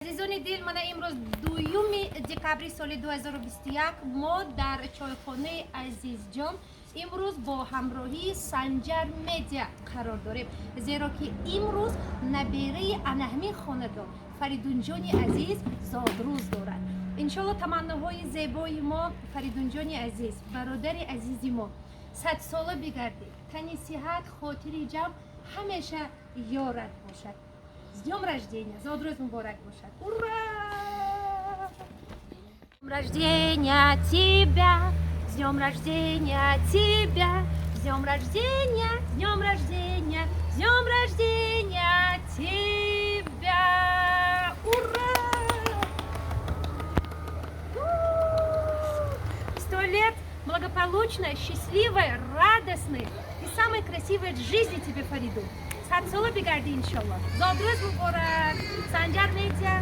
عزیزان دل، من امروز دوم دکبر سال 2021 ما در چایخانه عزیز جان امروز با همراهی سنجر میدیا قرار داریم، زیرا که امروز نبیره انهمی خاندان فریدون جان عزیز زادروز دارد. انشالله تمناهای زیبای ما فریدون جان عزیز، برادر عزیز ما 100 ساله بگرده، تنی صحت خاطر جمع همیشه یارت باشد. С днем рождения! Задрой мубарак бушат! Ура! С днем рождения тебя! С днем рождения тебя! С днем рождения! С днем рождения! С днем рождения тебя! Ура! 100 лет благополучной, счастливой, радостной и самой красивой жизни тебе, Фариду! 100 ساله بگردی انشالله. زادروز مبارک. سنجر میدیا